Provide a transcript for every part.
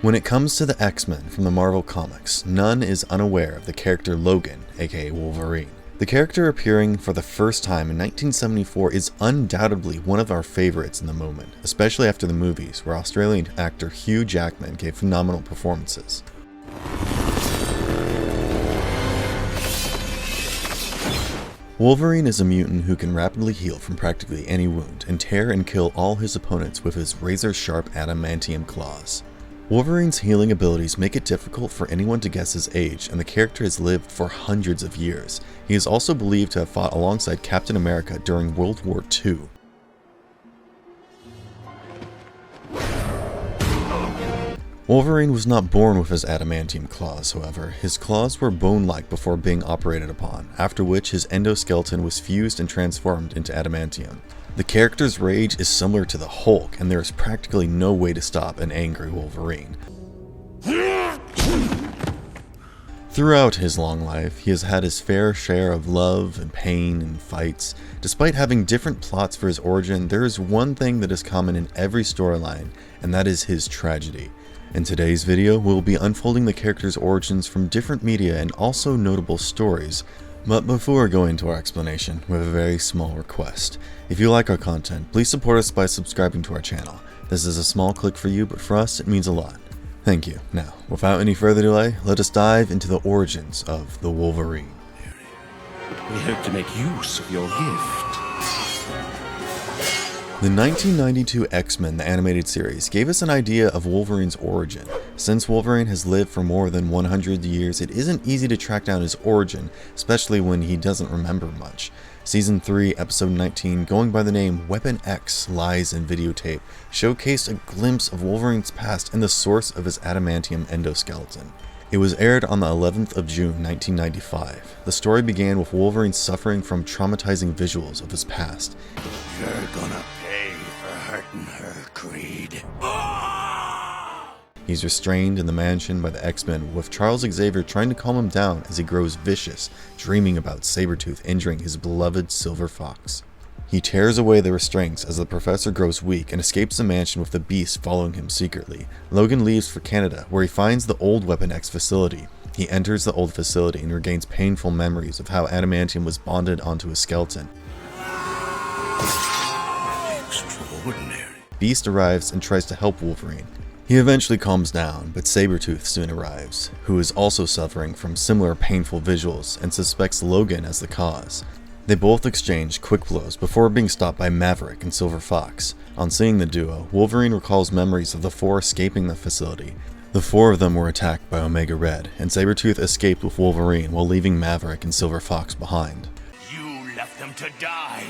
When it comes to the X-Men from the Marvel Comics, none is unaware of the character Logan, aka Wolverine. The character appearing for the first time in 1974 is undoubtedly one of our favorites in the moment, especially after the movies, where Australian actor Hugh Jackman gave phenomenal performances. Wolverine is a mutant who can rapidly heal from practically any wound and tear and kill all his opponents with his razor-sharp adamantium claws. Wolverine's healing abilities make it difficult for anyone to guess his age, and the character has lived for hundreds of years. He is also believed to have fought alongside Captain America during World War II. Wolverine was not born with his adamantium claws, however. His claws were bone-like before being operated upon, after which his endoskeleton was fused and transformed into adamantium. The character's rage is similar to the Hulk, and there is practically no way to stop an angry Wolverine. Throughout his long life, he has had his fair share of love and pain and fights. Despite having different plots for his origin, there is one thing that is common in every storyline, and that is his tragedy. In today's video, we'll be unfolding the character's origins from different media and also notable stories. But before going into our explanation, we have a very small request. If you like our content, please support us by subscribing to our channel. This is a small click for you, but for us, it means a lot. Thank you. Now, without any further delay, let us dive into the origins of the Wolverine. We hope to make use of your gift. The 1992 X-Men, the animated series, gave us an idea of Wolverine's origin. Since Wolverine has lived for more than 100 years, it isn't easy to track down his origin, especially when he doesn't remember much. Season 3, Episode 19, going by the name Weapon X Lies in Videotape, showcased a glimpse of Wolverine's past and the source of his adamantium endoskeleton. It was aired on the 11th of June 1995. The story began with Wolverine suffering from traumatizing visuals of his past. You're gonna pay for hurting her, Creed. He's restrained in the mansion by the X-Men, with Charles Xavier trying to calm him down as he grows vicious, dreaming about Sabretooth injuring his beloved Silver Fox. He tears away the restraints as the professor grows weak and escapes the mansion with the Beast following him secretly. Logan leaves for Canada, where he finds the old Weapon X facility. He enters the old facility and regains painful memories of how adamantium was bonded onto his skeleton. Extraordinary. Beast arrives and tries to help Wolverine. He eventually calms down, but Sabretooth soon arrives, who is also suffering from similar painful visuals and suspects Logan as the cause. They both exchange quick blows before being stopped by Maverick and Silver Fox. On seeing the duo, Wolverine recalls memories of the four escaping the facility. The four of them were attacked by Omega Red, and Sabretooth escaped with Wolverine while leaving Maverick and Silver Fox behind. You left them to die.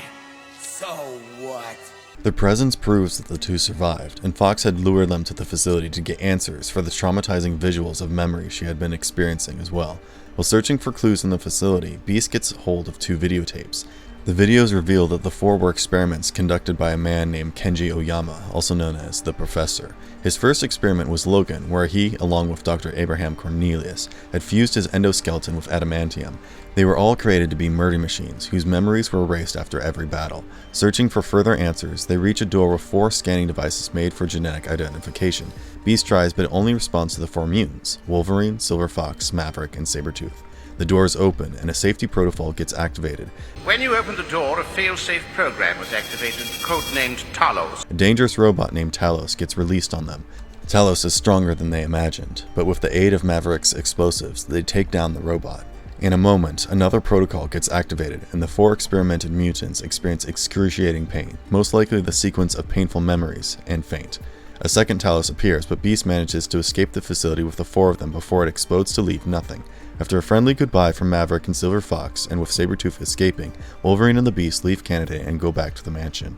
So what? Their presence proves that the two survived, and Fox had lured them to the facility to get answers for the traumatizing visuals of memories she had been experiencing as well. While searching for clues in the facility, Beast gets hold of two videotapes. The videos reveal that the four were experiments conducted by a man named Kenji Oyama, also known as the Professor. His first experiment was Logan, where he, along with Dr. Abraham Cornelius, had fused his endoskeleton with adamantium. They were all created to be murder machines, whose memories were erased after every battle. Searching for further answers, they reach a door with four scanning devices made for genetic identification. Beast tries, but only responds to the four mutants: Wolverine, Silver Fox, Maverick, and Sabretooth. The doors open, and a safety protocol gets activated. When you opened the door, a fail-safe program was activated, codenamed Talos. A dangerous robot named Talos gets released on them. Talos is stronger than they imagined, but with the aid of Maverick's explosives, they take down the robot. In a moment, another protocol gets activated, and the four experimented mutants experience excruciating pain, most likely the sequence of painful memories, and faint. A second Talos appears, but Beast manages to escape the facility with the four of them before it explodes to leave nothing. After a friendly goodbye from Maverick and Silver Fox, and with Sabretooth escaping, Wolverine and the Beast leave Canada and go back to the mansion.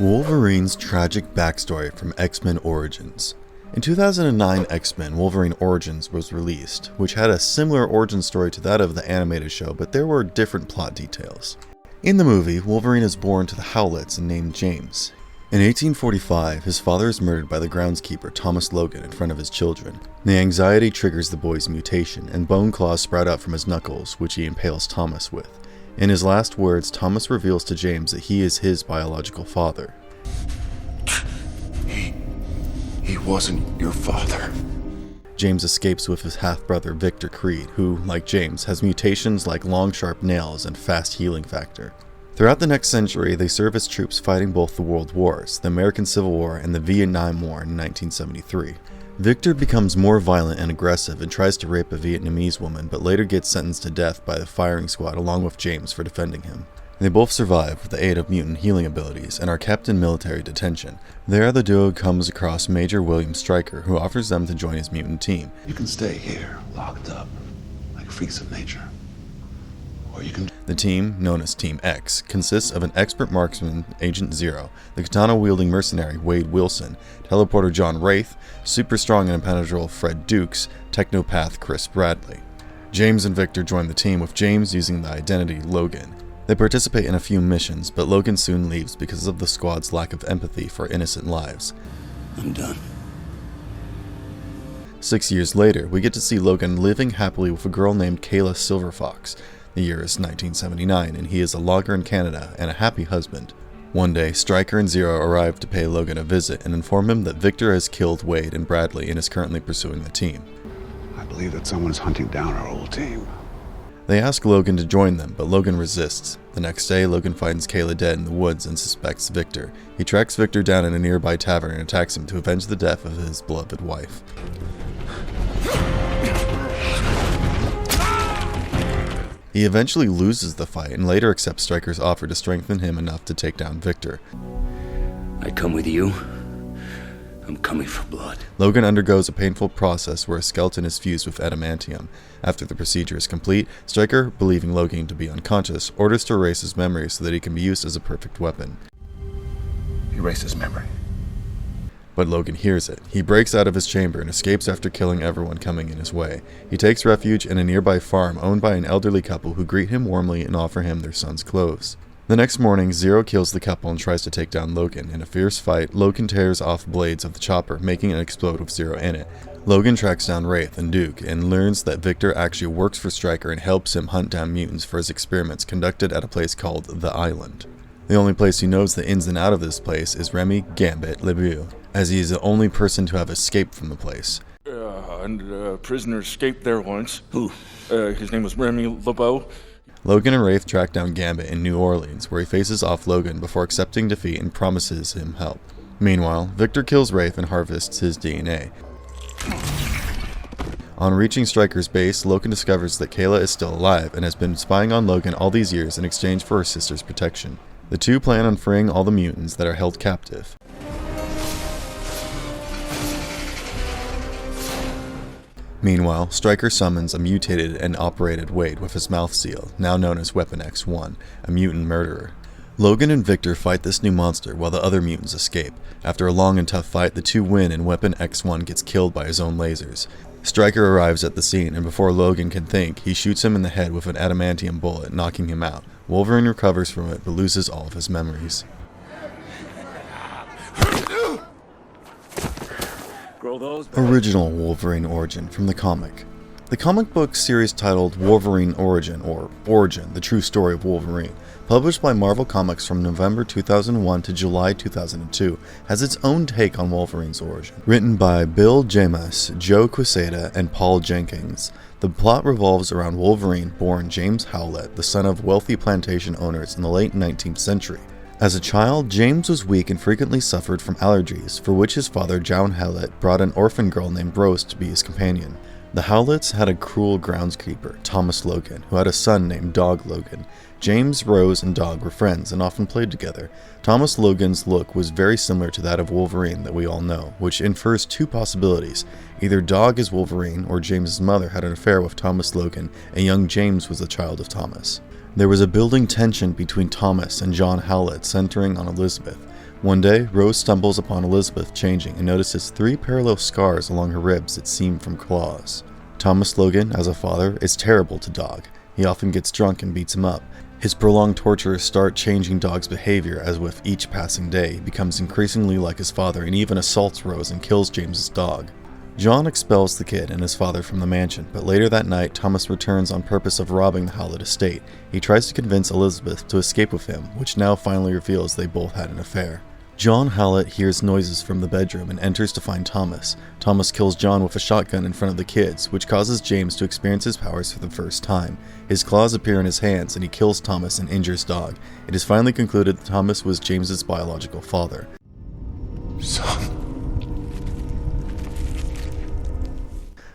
Wolverine's tragic backstory from X-Men Origins. In 2009, X-Men Wolverine Origins was released, which had a similar origin story to that of the animated show, but there were different plot details. In the movie, Wolverine is born to the Howletts and named James. In 1845, his father is murdered by the groundskeeper Thomas Logan in front of his children. The anxiety triggers the boy's mutation, and bone claws sprout out from his knuckles, which he impales Thomas with. In his last words, Thomas reveals to James that he is his biological father. He wasn't your father. James escapes with his half-brother Victor Creed, who, like James, has mutations like long sharp nails and fast healing factor. Throughout the next century, they serve as troops fighting both the World Wars, the American Civil War and the Vietnam War in 1973. Victor becomes more violent and aggressive and tries to rape a Vietnamese woman, but later gets sentenced to death by the firing squad along with James for defending him. They both survive with the aid of mutant healing abilities and are kept in military detention. There, the duo comes across Major William Stryker, who offers them to join his mutant team. You can stay here, locked up, like freaks of nature. Or you can... The team, known as Team X, consists of an expert marksman, Agent Zero, the katana-wielding mercenary, Wade Wilson, teleporter John Wraith, super-strong and impenetrable Fred Dukes, technopath Chris Bradley. James and Victor join the team, with James using the identity Logan. They participate in a few missions, but Logan soon leaves because of the squad's lack of empathy for innocent lives. I'm done. 6 years later, we get to see Logan living happily with a girl named Kayla Silverfox. The year is 1979, and he is a logger in Canada and a happy husband. One day, Stryker and Zero arrive to pay Logan a visit and inform him that Victor has killed Wade and Bradley and is currently pursuing the team. I believe that someone is hunting down our old team. They ask Logan to join them, but Logan resists. The next day, Logan finds Kayla dead in the woods and suspects Victor. He tracks Victor down in a nearby tavern and attacks him to avenge the death of his beloved wife. He eventually loses the fight and later accepts Stryker's offer to strengthen him enough to take down Victor. I come with you. I'm coming for blood. Logan undergoes a painful process where a skeleton is fused with adamantium. After the procedure is complete, Stryker, believing Logan to be unconscious, orders to erase his memory so that he can be used as a perfect weapon. Erase his memory. But Logan hears it. He breaks out of his chamber and escapes after killing everyone coming in his way. He takes refuge in a nearby farm owned by an elderly couple who greet him warmly and offer him their son's clothes. The next morning, Zero kills the couple and tries to take down Logan. In a fierce fight, Logan tears off blades of the chopper, making it explode with Zero in it. Logan tracks down Wraith and Duke and learns that Victor actually works for Stryker and helps him hunt down mutants for his experiments conducted at a place called The Island. The only place who knows the ins and out of this place is Remy Gambit LeBeau, as he is the only person to have escaped from the place. A prisoner escaped there once. Who? His name was Remy LeBeau. Logan and Wraith track down Gambit in New Orleans, where he faces off Logan before accepting defeat and promises him help. Meanwhile, Victor kills Wraith and harvests his DNA. On reaching Stryker's base, Logan discovers that Kayla is still alive and has been spying on Logan all these years in exchange for her sister's protection. The two plan on freeing all the mutants that are held captive. Meanwhile, Stryker summons a mutated and operated Wade with his mouth sealed, now known as Weapon X1, a mutant murderer. Logan and Victor fight this new monster while the other mutants escape. After a long and tough fight, the two win and Weapon X1 gets killed by his own lasers. Stryker arrives at the scene, and before Logan can think, he shoots him in the head with an adamantium bullet, knocking him out. Wolverine recovers from it but loses all of his memories. Original Wolverine origin from the comic. The comic book series titled Wolverine Origin, or Origin, The True Story of Wolverine, published by Marvel Comics from November 2001 to July 2002, has its own take on Wolverine's origin. Written by Bill Jemas, Joe Quesada, and Paul Jenkins, the plot revolves around Wolverine, born James Howlett, the son of wealthy plantation owners in the late 19th century. As a child, James was weak and frequently suffered from allergies, for which his father, John Howlett, brought an orphan girl named Rose to be his companion. The Howletts had a cruel groundskeeper, Thomas Logan, who had a son named Dog Logan. James, Rose, and Dog were friends and often played together. Thomas Logan's look was very similar to that of Wolverine that we all know, which infers two possibilities. Either Dog is Wolverine, or James's mother had an affair with Thomas Logan, and young James was the child of Thomas. There was a building tension between Thomas and John Howlett centering on Elizabeth. One day, Rose stumbles upon Elizabeth changing and notices 3 parallel scars along her ribs that seem from claws. Thomas Logan, as a father, is terrible to Dog. He often gets drunk and beats him up. His prolonged tortures start changing Dog's behavior as with each passing day, he becomes increasingly like his father and even assaults Rose and kills James's dog. John expels the kid and his father from the mansion, but later that night, Thomas returns on purpose of robbing the Howlett estate. He tries to convince Elizabeth to escape with him, which now finally reveals they both had an affair. John Howlett hears noises from the bedroom and enters to find Thomas. Thomas kills John with a shotgun in front of the kids, which causes James to experience his powers for the first time. His claws appear in his hands and he kills Thomas and injures Dog. It is finally concluded that Thomas was James's biological father. Son.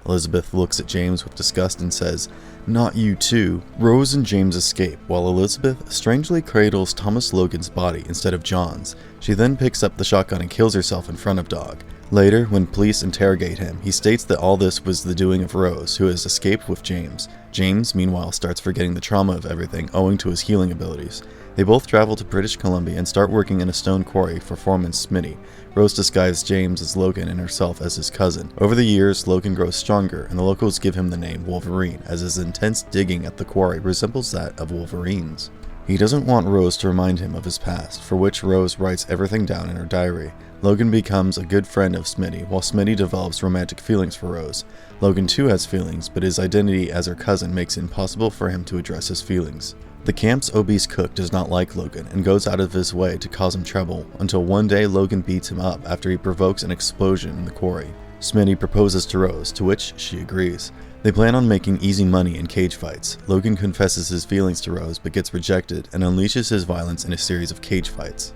Elizabeth looks at James with disgust and says, "Not you too." Rose and James escape, while Elizabeth strangely cradles Thomas Logan's body instead of John's. She then picks up the shotgun and kills herself in front of Dog. Later, when police interrogate him, he states that all this was the doing of Rose, who has escaped with James. James, meanwhile, starts forgetting the trauma of everything owing to his healing abilities. They both travel to British Columbia and start working in a stone quarry for foreman Smitty. Rose disguised James as Logan and herself as his cousin. Over the years, Logan grows stronger, and the locals give him the name Wolverine, as his intense digging at the quarry resembles that of Wolverine's. He doesn't want Rose to remind him of his past, for which Rose writes everything down in her diary. Logan becomes a good friend of Smitty, while Smitty develops romantic feelings for Rose. Logan too has feelings, but his identity as her cousin makes it impossible for him to address his feelings. The camp's obese cook does not like Logan and goes out of his way to cause him trouble, until one day Logan beats him up after he provokes an explosion in the quarry. Smitty proposes to Rose, to which she agrees. They plan on making easy money in cage fights. Logan confesses his feelings to Rose but gets rejected and unleashes his violence in a series of cage fights.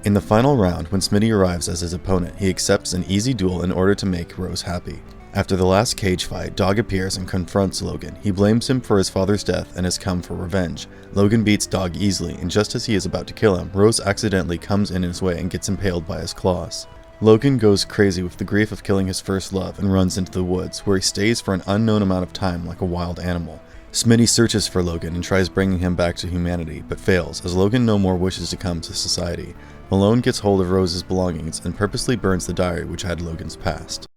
In the final round, when Smitty arrives as his opponent, he accepts an easy duel in order to make Rose happy. After the last cage fight, Dog appears and confronts Logan. He blames him for his father's death and has come for revenge. Logan beats Dog easily, and just as he is about to kill him, Rose accidentally comes in his way and gets impaled by his claws. Logan goes crazy with the grief of killing his first love and runs into the woods, where he stays for an unknown amount of time like a wild animal. Smitty searches for Logan and tries bringing him back to humanity, but fails, as Logan no more wishes to come to society. Malone gets hold of Rose's belongings and purposely burns the diary which had Logan's past.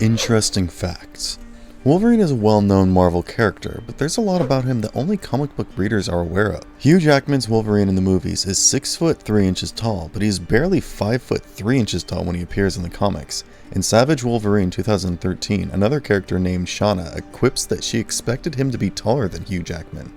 Interesting facts. Wolverine is a well-known Marvel character, but there's a lot about him that only comic book readers are aware of. Hugh Jackman's Wolverine in the movies is 6 foot 3 inches tall, but he's barely 5 foot 3 inches tall when he appears in the comics. In Savage Wolverine 2013, another character named Shauna quips that she expected him to be taller than Hugh Jackman.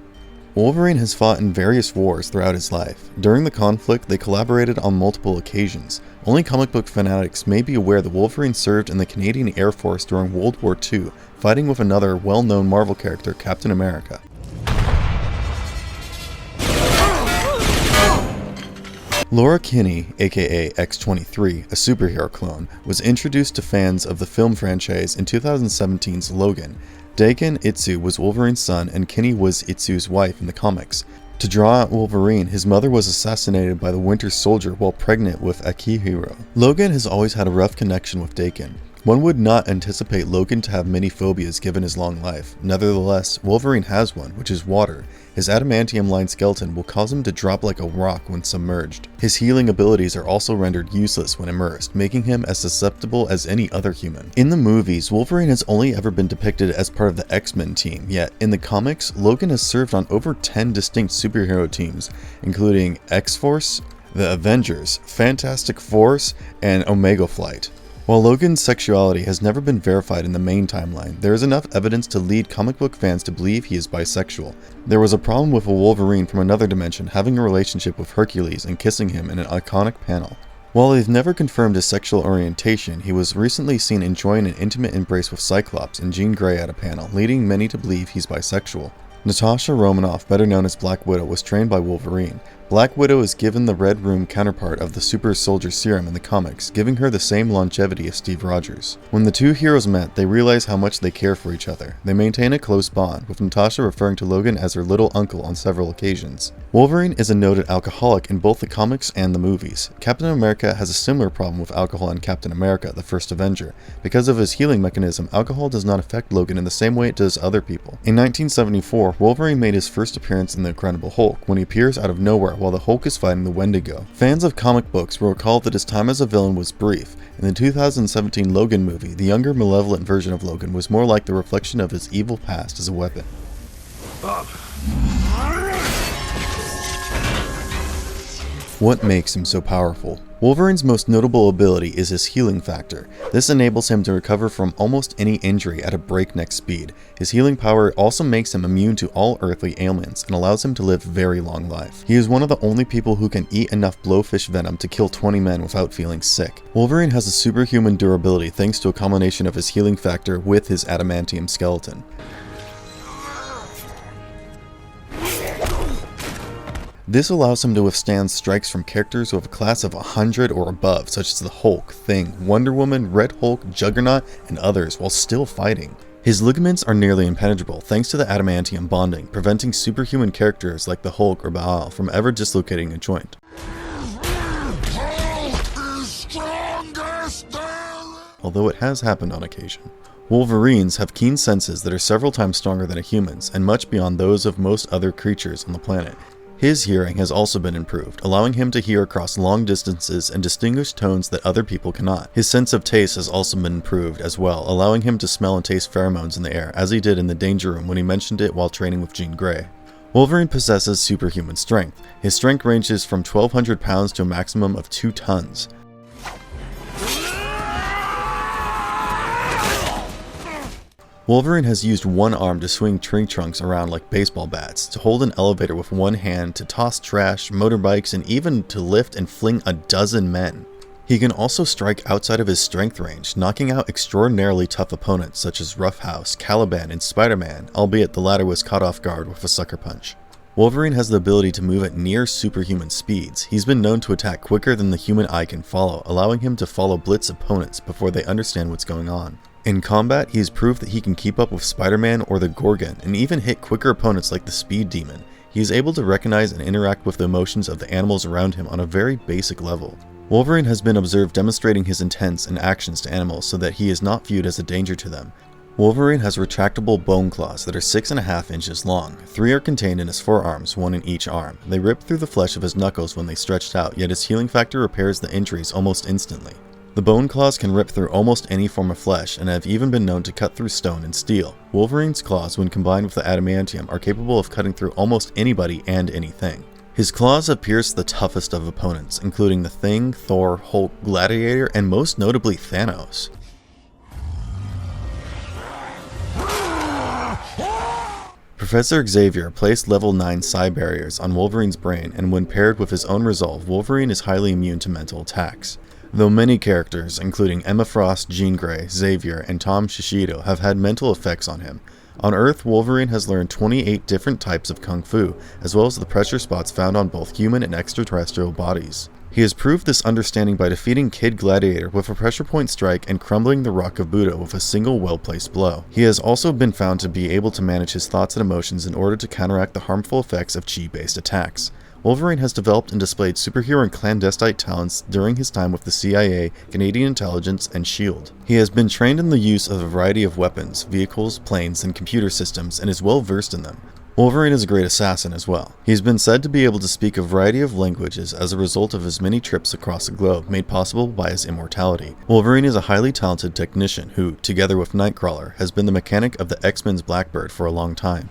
Wolverine has fought in various wars throughout his life. During the conflict, they collaborated on multiple occasions. Only comic book fanatics may be aware that Wolverine served in the Canadian Air Force during World War II, fighting with another well-known Marvel character, Captain America. Laura Kinney, aka X-23, a superhero clone, was introduced to fans of the film franchise in 2017's Logan. Daken Itsu was Wolverine's son and Kinney was Itsu's wife in the comics. To draw out Wolverine, his mother was assassinated by the Winter Soldier while pregnant with Akihiro. Logan has always had a rough connection with Daken. One would not anticipate Logan to have many phobias given his long life. Nevertheless, Wolverine has one, which is water. His adamantium-lined skeleton will cause him to drop like a rock when submerged. His healing abilities are also rendered useless when immersed, making him as susceptible as any other human. In the movies, Wolverine has only ever been depicted as part of the X-Men team, yet in the comics, Logan has served on over 10 distinct superhero teams, including X-Force, the Avengers, Fantastic Force, and Omega Flight. While Logan's sexuality has never been verified in the main timeline, there is enough evidence to lead comic book fans to believe he is bisexual. There was a problem with a Wolverine from another dimension having a relationship with Hercules and kissing him in an iconic panel. While they've never confirmed his sexual orientation, he was recently seen enjoying an intimate embrace with Cyclops and Jean Grey at a panel, leading many to believe he's bisexual. Natasha Romanoff, better known as Black Widow, was trained by Wolverine. Black Widow is given the Red Room counterpart of the Super Soldier Serum in the comics, giving her the same longevity as Steve Rogers. When the two heroes met, they realize how much they care for each other. They maintain a close bond, with Natasha referring to Logan as her little uncle on several occasions. Wolverine is a noted alcoholic in both the comics and the movies. Captain America has a similar problem with alcohol in Captain America, the First Avenger. Because of his healing mechanism, alcohol does not affect Logan in the same way it does other people. In 1974, Wolverine made his first appearance in The Incredible Hulk, when he appears out of nowhere while the Hulk is fighting the Wendigo. Fans of comic books will recall that his time as a villain was brief. In the 2017 Logan movie, the younger, malevolent version of Logan was more like the reflection of his evil past as a weapon. What makes him so powerful? Wolverine's most notable ability is his healing factor. This enables him to recover from almost any injury at a breakneck speed. His healing power also makes him immune to all earthly ailments and allows him to live a very long life. He is one of the only people who can eat enough blowfish venom to kill 20 men without feeling sick. Wolverine has a superhuman durability thanks to a combination of his healing factor with his adamantium skeleton. This allows him to withstand strikes from characters with a class of 100 or above, such as the Hulk, Thing, Wonder Woman, Red Hulk, Juggernaut, and others, while still fighting. His ligaments are nearly impenetrable thanks to the adamantium bonding, preventing superhuman characters like the Hulk or Baal from ever dislocating a joint. Although it has happened on occasion. Wolverines have keen senses that are several times stronger than a human's, and much beyond those of most other creatures on the planet. His hearing has also been improved, allowing him to hear across long distances and distinguish tones that other people cannot. His sense of taste has also been improved as well, allowing him to smell and taste pheromones in the air, as he did in the Danger Room when he mentioned it while training with Jean Grey. Wolverine possesses superhuman strength. His strength ranges from 1,200 pounds to a maximum of 2 tons. Wolverine has used one arm to swing tree trunks around like baseball bats, to hold an elevator with one hand, to toss trash, motorbikes, and even to lift and fling a dozen men. He can also strike outside of his strength range, knocking out extraordinarily tough opponents such as Roughhouse, Caliban, and Spider-Man, albeit the latter was caught off guard with a sucker punch. Wolverine has the ability to move at near superhuman speeds. He's been known to attack quicker than the human eye can follow, allowing him to follow blitz opponents before they understand what's going on. In combat, he's proved that he can keep up with Spider-Man or the Gorgon, and even hit quicker opponents like the Speed Demon. He is able to recognize and interact with the emotions of the animals around him on a very basic level. Wolverine has been observed demonstrating his intents and actions to animals so that he is not viewed as a danger to them. Wolverine has retractable bone claws that are 6.5 inches long. 3 are contained in his forearms, 1 in each arm. They rip through the flesh of his knuckles when they stretched out, yet his healing factor repairs the injuries almost instantly. The bone claws can rip through almost any form of flesh and have even been known to cut through stone and steel. Wolverine's claws, when combined with the adamantium, are capable of cutting through almost anybody and anything. His claws have pierced the toughest of opponents, including the Thing, Thor, Hulk, Gladiator, and most notably Thanos. Professor Xavier placed level 9 psi barriers on Wolverine's brain, and when paired with his own resolve, Wolverine is highly immune to mental attacks. Though many characters, including Emma Frost, Jean Grey, Xavier, and Tom Shishido, have had mental effects on him, on Earth, Wolverine has learned 28 different types of Kung Fu, as well as the pressure spots found on both human and extraterrestrial bodies. He has proved this understanding by defeating Kid Gladiator with a pressure point strike and crumbling the Rock of Buddha with a single well-placed blow. He has also been found to be able to manage his thoughts and emotions in order to counteract the harmful effects of chi-based attacks. Wolverine has developed and displayed superhero and clandestine talents during his time with the CIA, Canadian Intelligence, and S.H.I.E.L.D. He has been trained in the use of a variety of weapons, vehicles, planes, and computer systems, and is well versed in them. Wolverine is a great assassin as well. He's been said to be able to speak a variety of languages as a result of his many trips across the globe made possible by his immortality. Wolverine is a highly talented technician who, together with Nightcrawler, has been the mechanic of the X-Men's Blackbird for a long time.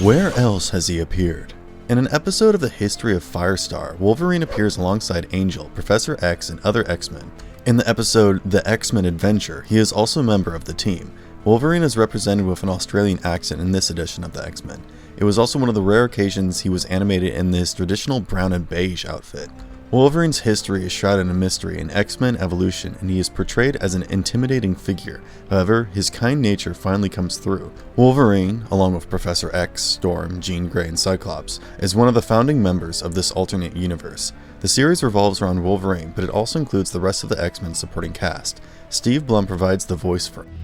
Where else has he appeared? In an episode of the History of Firestar, Wolverine appears alongside Angel, Professor X, and other X-Men. In the episode The X-Men Adventure, he is also a member of the team. Wolverine is represented with an Australian accent in this edition of the X-Men. It was also one of the rare occasions he was animated in his traditional brown and beige outfit. Wolverine's history is shrouded in mystery in X-Men Evolution, and he is portrayed as an intimidating figure. However, his kind nature finally comes through. Wolverine, along with Professor X, Storm, Jean Grey, and Cyclops, is one of the founding members of this alternate universe. The series revolves around Wolverine, but it also includes the rest of the X-Men supporting cast. Steve Blum provides the voice for him.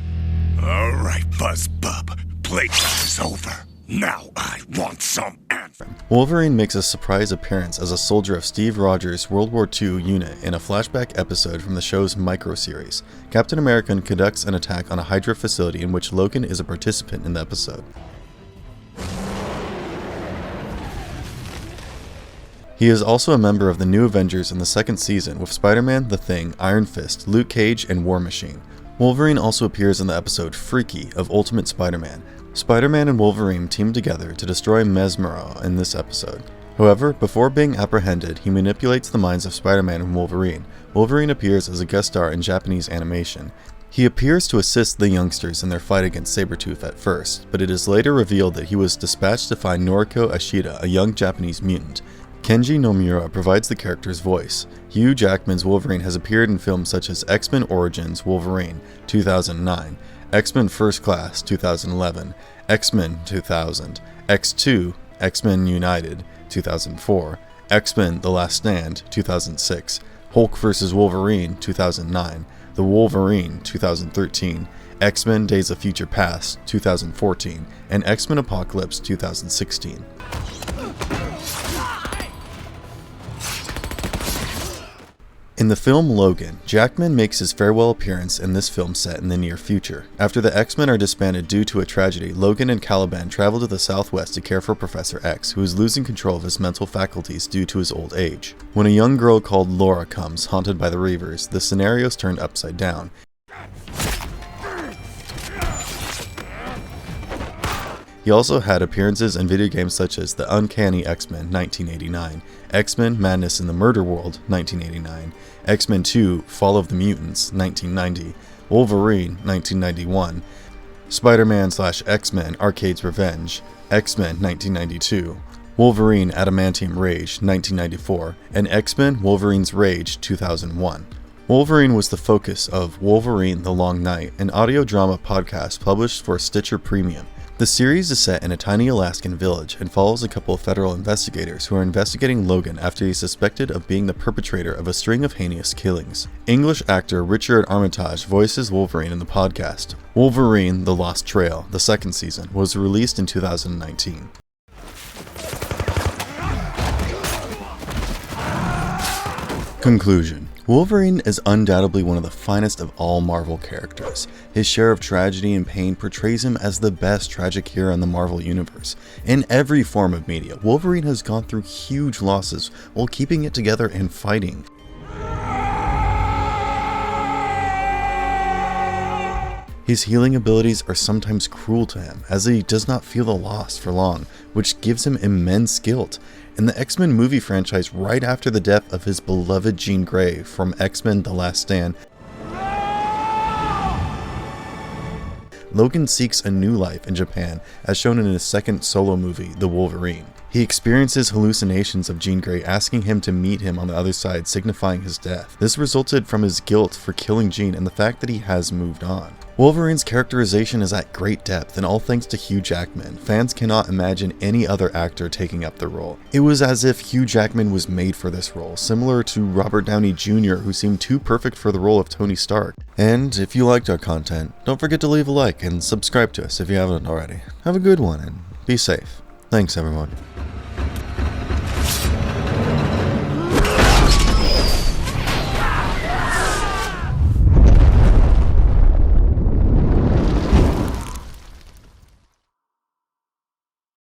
All right, Buzzbub. Playtime is over. Now I want some anthem. Wolverine makes a surprise appearance as a soldier of Steve Rogers' World War II unit in a flashback episode from the show's micro-series. Captain America conducts an attack on a Hydra facility in which Logan is a participant in the episode. He is also a member of the New Avengers in the second season with Spider-Man, The Thing, Iron Fist, Luke Cage, and War Machine. Wolverine also appears in the episode Freaky of Ultimate Spider-Man. Spider-Man and Wolverine team together to destroy Mesmero in this episode. However, before being apprehended, he manipulates the minds of Spider-Man and Wolverine. Wolverine appears as a guest star in Japanese animation. He appears to assist the youngsters in their fight against Sabretooth at first, but it is later revealed that he was dispatched to find Noriko Ashida, a young Japanese mutant. Kenji Nomura provides the character's voice. Hugh Jackman's Wolverine has appeared in films such as X-Men Origins Wolverine 2009, X-Men First Class 2011, X-Men 2000, X2, X-Men United 2004, X-Men The Last Stand 2006, Hulk vs. Wolverine 2009, The Wolverine 2013, X-Men Days of Future Past 2014, and X-Men Apocalypse 2016. In the film Logan, Jackman makes his farewell appearance in this film set in the near future. After the X-Men are disbanded due to a tragedy, Logan and Caliban travel to the Southwest to care for Professor X, who is losing control of his mental faculties due to his old age. When a young girl called Laura comes, haunted by the Reavers, the scenario is turned upside down. He also had appearances in video games such as The Uncanny X-Men 1989, X-Men Madness in the Murder World 1989, X-Men 2 Fall of the Mutants 1990, Wolverine 1991, Spider-Man/X-Men Arcade's Revenge, X-Men 1992, Wolverine Adamantium Rage 1994, and X-Men Wolverine's Rage 2001. Wolverine was the focus of Wolverine the Long Night, an audio drama podcast published for Stitcher Premium. The series is set in a tiny Alaskan village and follows a couple of federal investigators who are investigating Logan after he is suspected of being the perpetrator of a string of heinous killings. English actor Richard Armitage voices Wolverine in the podcast. Wolverine: The Lost Trail, the second season, was released in 2019. Conclusion. Wolverine is undoubtedly one of the finest of all Marvel characters. His share of tragedy and pain portrays him as the best tragic hero in the Marvel Universe. In every form of media, Wolverine has gone through huge losses while keeping it together and fighting. His healing abilities are sometimes cruel to him, as he does not feel the loss for long, which gives him immense guilt. In the X-Men movie franchise, right after the death of his beloved Jean Grey from X-Men The Last Stand, Logan seeks a new life in Japan, as shown in his second solo movie, The Wolverine. He experiences hallucinations of Jean Grey asking him to meet him on the other side, signifying his death. This resulted from his guilt for killing Jean and the fact that he has moved on. Wolverine's characterization is at great depth, and all thanks to Hugh Jackman. Fans cannot imagine any other actor taking up the role. It was as if Hugh Jackman was made for this role, similar to Robert Downey Jr., who seemed too perfect for the role of Tony Stark. And if you liked our content, don't forget to leave a like and subscribe to us if you haven't already. Have a good one and be safe. Thanks everyone.